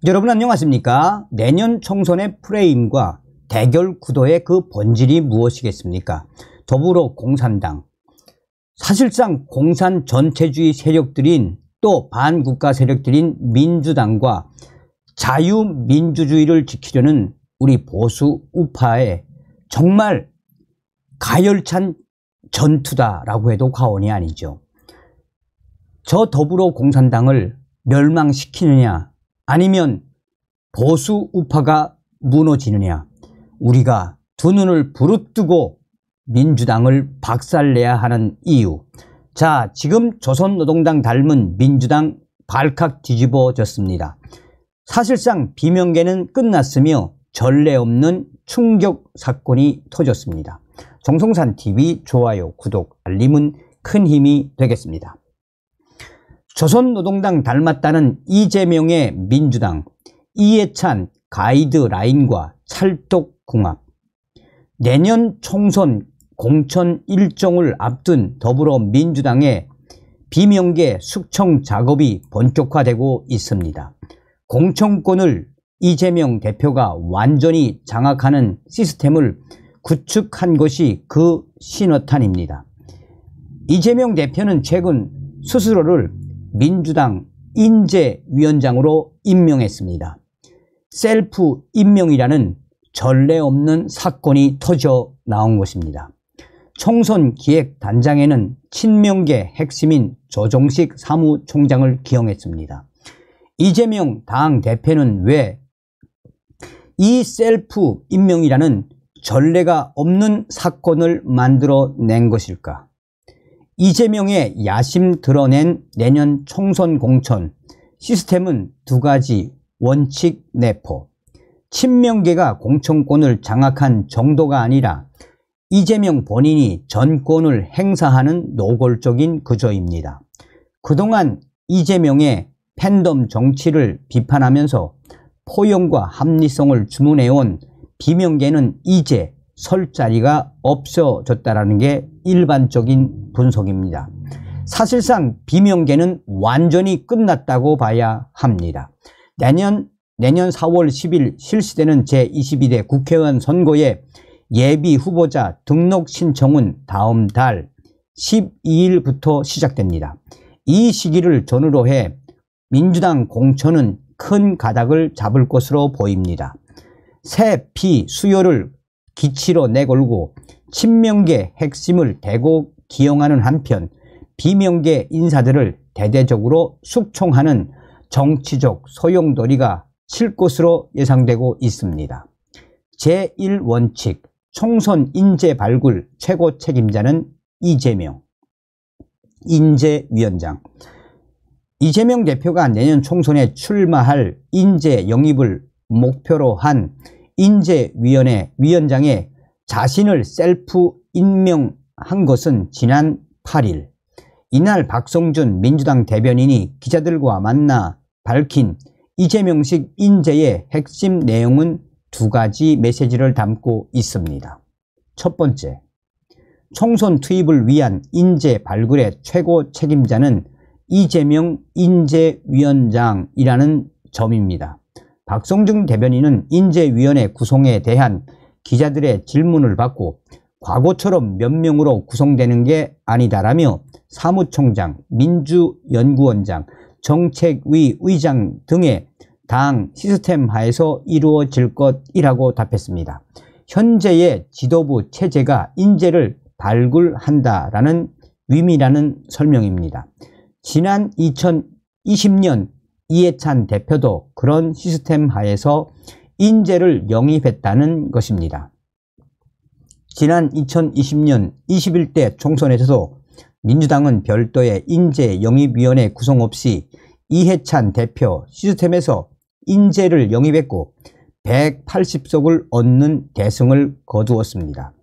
여러분 안녕하십니까? 내년 총선의 프레임과 대결 구도의 그 본질이 무엇이겠습니까? 더불어공산당, 사실상 공산 전체주의 세력들인 또 반국가 세력들인 민주당과 자유민주주의를 지키려는 우리 보수 우파의 정말 가열찬 전투다라고 해도 과언이 아니죠. 저 더불어공산당을 멸망시키느냐 아니면 보수 우파가 무너지느냐, 우리가 두 눈을 부릅뜨고 민주당을 박살내야 하는 이유. 자, 지금 조선노동당 닮은 민주당 발칵 뒤집어졌습니다. 사실상 비명계는 끝났으며 전례 없는 충격 사건이 터졌습니다. 정성산TV 좋아요, 구독, 알림은 큰 힘이 되겠습니다. 조선노동당 닮았다는 이재명의 민주당, 이해찬 가이드라인과 찰떡궁합. 내년 총선 공천 일정을 앞둔 더불어민주당의 비명계 숙청 작업이 본격화되고 있습니다. 공천권을 이재명 대표가 완전히 장악하는 시스템을 구축한 것이 그 신호탄입니다. 이재명 대표는 최근 스스로를 민주당 인재위원장으로 임명했습니다. 셀프 임명이라는 전례 없는 사건이 터져 나온 것입니다. 총선 기획단장에는 친명계 핵심인 조정식 사무총장을 기용했습니다. 이재명 당대표는 왜 이 셀프 임명이라는 전례가 없는 사건을 만들어낸 것일까? 이재명의 야심 드러낸 내년 총선 공천 시스템은 두 가지 원칙 내포. 친명계가 공천권을 장악한 정도가 아니라 이재명 본인이 전권을 행사하는 노골적인 구조입니다. 그동안 이재명의 팬덤 정치를 비판하면서 포용과 합리성을 주문해온 비명계는 이제 설 자리가 없어졌다는 게 일반적인 분석입니다. 사실상 비명계는 완전히 끝났다고 봐야 합니다. 내년 4월 10일 실시되는 제22대 국회의원 선거에 예비 후보자 등록 신청은 다음 달 12일부터 시작됩니다. 이 시기를 전후로 해 민주당 공천은 큰 가닥을 잡을 것으로 보입니다. 새 피 수요를 기치로 내걸고 친명계 핵심을 대거 기용하는 한편 비명계 인사들을 대대적으로 숙청하는 정치적 소용돌이가 칠 것으로 예상되고 있습니다. 제1원칙, 총선 인재 발굴 최고 책임자는 이재명 인재위원장. 이재명 대표가 내년 총선에 출마할 인재 영입을 목표로 한 인재위원회 위원장에 자신을 셀프 임명한 것은 지난 8일. 이날 박성준 민주당 대변인이 기자들과 만나 밝힌 이재명식 인재의 핵심 내용은 두 가지 메시지를 담고 있습니다. 첫 번째, 총선 투입을 위한 인재 발굴의 최고 책임자는 이재명 인재위원장이라는 점입니다. 박성준 대변인은 인재위원회 구성에 대한 기자들의 질문을 받고 과거처럼 몇 명으로 구성되는 게 아니다라며 사무총장, 민주연구원장, 정책위 의장 등의 당 시스템 하에서 이루어질 것이라고 답했습니다. 현재의 지도부 체제가 인재를 발굴한다라는 의미라는 설명입니다. 지난 2020년 이해찬 대표도 그런 시스템 하에서 인재를 영입했다는 것입니다. 지난 2020년 21대 총선에서도 민주당은 별도의 인재 영입위원회 구성 없이 이해찬 대표 시스템에서 인재를 영입했고 180석을 얻는 대승을 거두었습니다.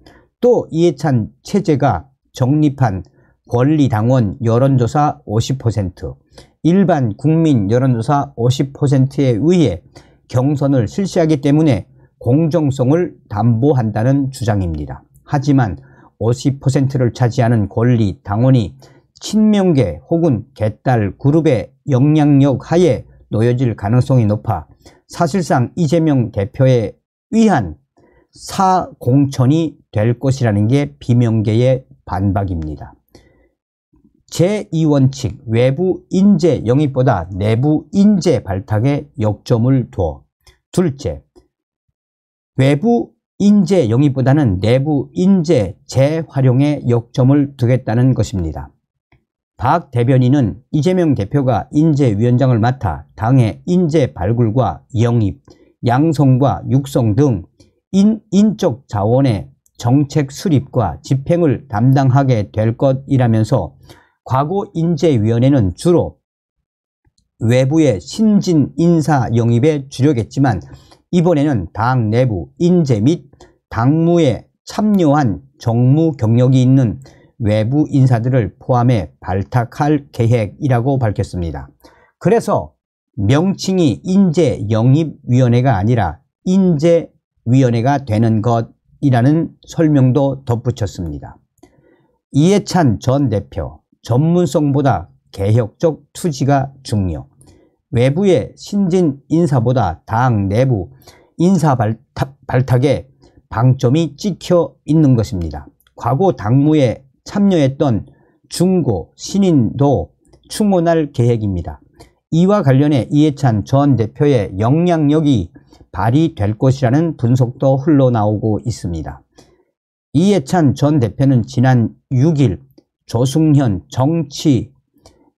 또 이해찬 체제가 정립한 권리당원 여론조사 50%, 일반 국민 여론조사 50%에 의해 경선을 실시하기 때문에 공정성을 담보한다는 주장입니다. 하지만 50%를 차지하는 권리당원이 친명계 혹은 개딸 그룹의 영향력 하에 놓여질 가능성이 높아 사실상 이재명 대표에 의한 사공천이 될 것이라는 게 비명계의 반박입니다. 제2원칙 외부 인재 영입보다 내부 인재 발탁에 역점을 두어, 둘째, 외부 인재 영입보다는 내부 인재 재활용에 역점을 두겠다는 것입니다. 박 대변인은 이재명 대표가 인재위원장을 맡아 당의 인재 발굴과 영입, 양성과 육성 등 인적 자원의 정책 수립과 집행을 담당하게 될 것이라면서 과거 인재위원회는 주로 외부의 신진 인사 영입에 주력했지만 이번에는 당 내부 인재 및 당무에 참여한 정무 경력이 있는 외부 인사들을 포함해 발탁할 계획이라고 밝혔습니다. 그래서 명칭이 인재영입위원회가 아니라 인재위원회가 되는 것이라는 설명도 덧붙였습니다. 이해찬 전 대표, 전문성보다 개혁적 투지가 중요. 외부의 신진 인사보다 당 내부 인사 발탁에 방점이 찍혀 있는 것입니다. 과거 당무에 참여했던 중고 신인도 충원할 계획입니다. 이와 관련해 이해찬 전 대표의 영향력이 발휘될 것이라는 분석도 흘러나오고 있습니다. 이해찬 전 대표는 지난 6일 조승현 정치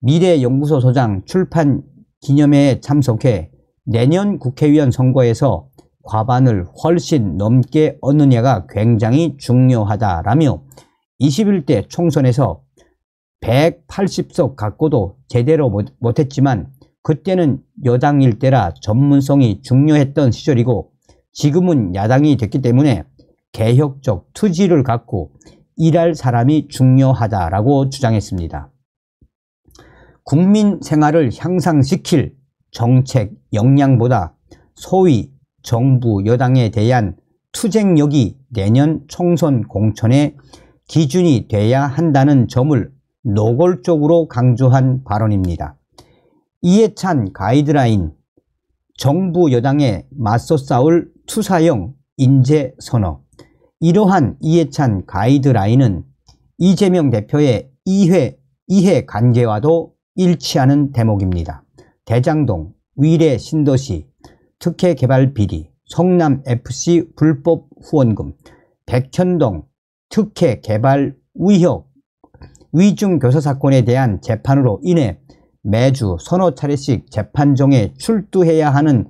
미래연구소 소장 출판 기념회에 참석해 내년 국회의원 선거에서 과반을 훨씬 넘게 얻느냐가 굉장히 중요하다라며 21대 총선에서 180석 갖고도 제대로 못했지만 그때는 여당일 때라 전문성이 중요했던 시절이고 지금은 야당이 됐기 때문에 개혁적 투지를 갖고 일할 사람이 중요하다라고 주장했습니다. 국민 생활을 향상시킬 정책 역량보다 소위 정부 여당에 대한 투쟁력이 내년 총선 공천의 기준이 돼야 한다는 점을 노골적으로 강조한 발언입니다. 이해찬 가이드라인, 정부 여당에 맞서 싸울 투사형 인재 선호. 이러한 이해찬 가이드라인은 이재명 대표의 이해 관계와도 일치하는 대목입니다. 대장동, 위례 신도시, 특혜 개발 비리, 성남FC 불법 후원금, 백현동 특혜 개발 의혹, 위중 교사 사건에 대한 재판으로 인해 매주 서너 차례씩 재판정에 출두해야 하는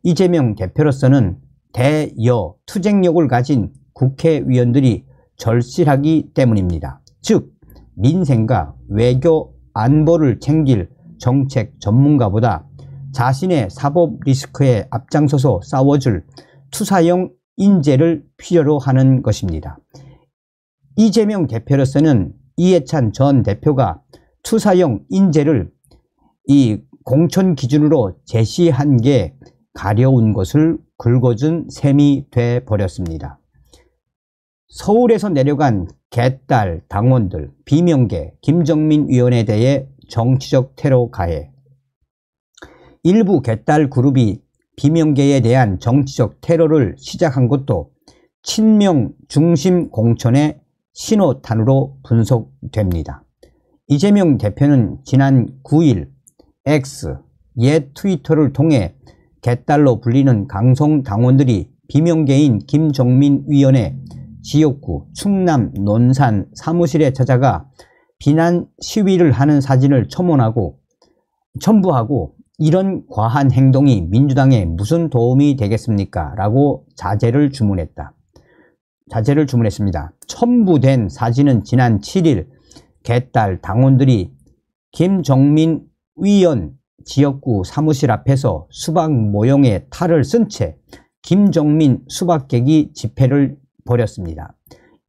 이재명 대표로서는 대여 투쟁력을 가진 국회의원들이 절실하기 때문입니다. 즉 민생과 외교 안보를 챙길 정책 전문가보다 자신의 사법 리스크에 앞장서서 싸워줄 투사형 인재를 필요로 하는 것입니다. 이재명 대표로서는 이해찬 전 대표가 투사형 인재를 이 공천 기준으로 제시한 게 가려운 것을 긁어준 셈이 돼 버렸습니다. 서울에서 내려간 개딸 당원들, 비명계, 김정민 위원에 대해 정치적 테러 가해. 일부 개딸 그룹이 비명계에 대한 정치적 테러를 시작한 것도 친명 중심 공천의 신호탄으로 분석됩니다. 이재명 대표는 지난 9일 X, 옛 트위터를 통해 개딸로 불리는 강성 당원들이 비명계인 김정민 위원의 지역구 충남 논산 사무실에 찾아가 비난 시위를 하는 사진을 첨부하고 이런 과한 행동이 민주당에 무슨 도움이 되겠습니까? 라고 자제를 주문했습니다. 첨부된 사진은 지난 7일 개딸 당원들이 김정민 위원 지역구 사무실 앞에서 수박 모형에 탈을 쓴 채 김정민 수박깨기 집회를 벌였습니다.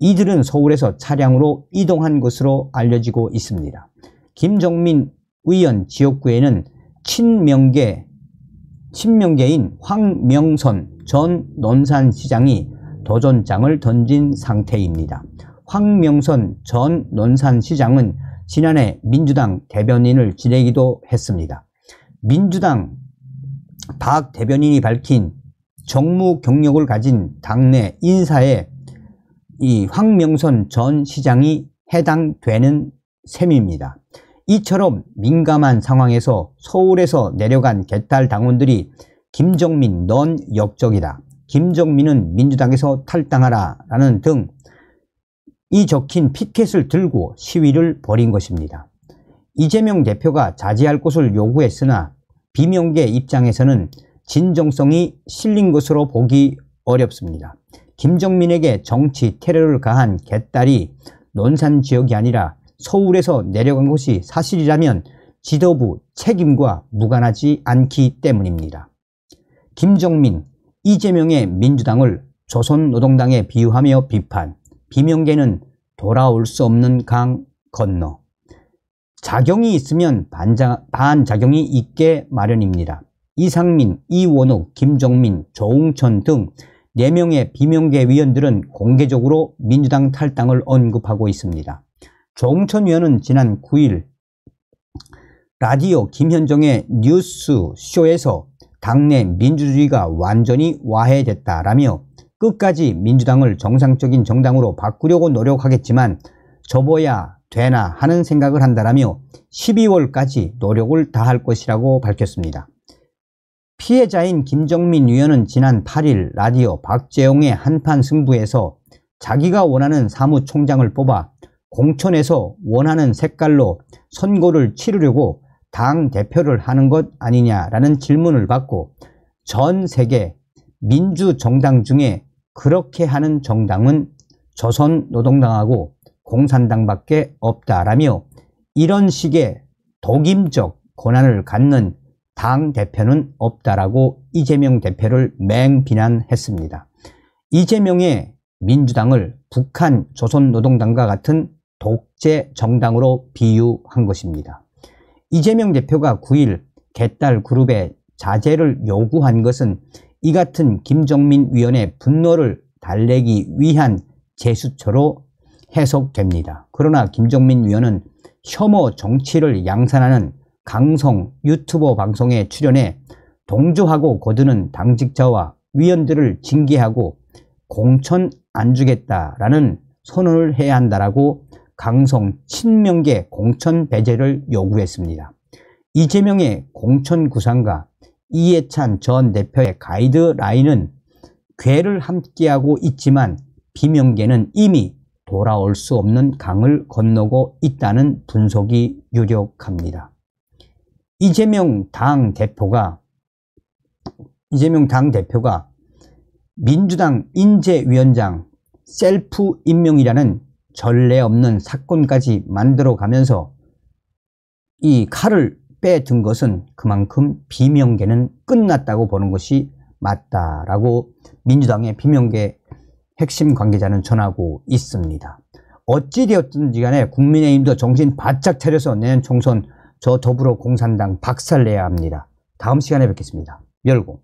이들은 서울에서 차량으로 이동한 것으로 알려지고 있습니다. 김정민 위원 지역구에는 친명계인 황명선 전 논산시장이 도전장을 던진 상태입니다. 황명선 전 논산시장은 지난해 민주당 대변인을 지내기도 했습니다. 민주당 박 대변인이 밝힌 정무 경력을 가진 당내 인사에 이 황명선 전 시장이 해당되는 셈입니다. 이처럼 민감한 상황에서 서울에서 내려간 개딸 당원들이 김정민 넌 역적이다, 김정민은 민주당에서 탈당하라 라는 등 이 적힌 피켓을 들고 시위를 벌인 것입니다. 이재명 대표가 자제할 것을 요구했으나 비명계 입장에서는 진정성이 실린 것으로 보기 어렵습니다. 김정민에게 정치 테러를 가한 개딸이 논산 지역이 아니라 서울에서 내려간 것이 사실이라면 지도부 책임과 무관하지 않기 때문입니다. 김정민, 이재명의 민주당을 조선노동당에 비유하며 비판, 비명계는 돌아올 수 없는 강 건너. 작용이 있으면 반작용이 있게 마련입니다. 이상민, 이원욱, 김종민, 조웅천 등 4명의 비명계 위원들은 공개적으로 민주당 탈당을 언급하고 있습니다. 조웅천 위원은 지난 9일 라디오 김현정의 뉴스쇼에서 당내 민주주의가 완전히 와해됐다라며 끝까지 민주당을 정상적인 정당으로 바꾸려고 노력하겠지만 접어야 되나 하는 생각을 한다라며 12월까지 노력을 다할 것이라고 밝혔습니다. 피해자인 김정민 위원은 지난 8일 라디오 박재홍의 한판 승부에서 자기가 원하는 사무총장을 뽑아 공천에서 원하는 색깔로 선거를 치르려고 당 대표를 하는 것 아니냐라는 질문을 받고 전 세계 민주정당 중에 그렇게 하는 정당은 조선노동당하고 공산당밖에 없다라며 이런 식의 독임적 권한을 갖는 당 대표는 없다라고 이재명 대표를 맹비난했습니다. 이재명의 민주당을 북한 조선노동당과 같은 독재 정당으로 비유한 것입니다. 이재명 대표가 9일 개딸 그룹의 자제를 요구한 것은 이 같은 김정민 위원의 분노를 달래기 위한 제스처로 해석됩니다. 그러나 김정민 위원은 혐오 정치를 양산하는 강성 유튜버 방송에 출연해 동조하고 거드는 당직자와 위원들을 징계하고 공천 안 주겠다라는 선언을 해야 한다라고 강성 친명계 공천 배제를 요구했습니다. 이재명의 공천 구상과 이해찬 전 대표의 가이드라인은 궤를 함께하고 있지만 비명계는 이미 돌아올 수 없는 강을 건너고 있다는 분석이 유력합니다. 이재명 당 대표가 민주당 인재위원장 셀프 임명이라는 전례 없는 사건까지 만들어가면서 이 칼을 빼든 것은 그만큼 비명계는 끝났다고 보는 것이 맞다라고 민주당의 비명계 핵심 관계자는 전하고 있습니다. 어찌되었든지 간에 국민의힘도 정신 바짝 차려서 내년 총선 저 더불어 공산당 박살내야 합니다. 다음 시간에 뵙겠습니다. 열공.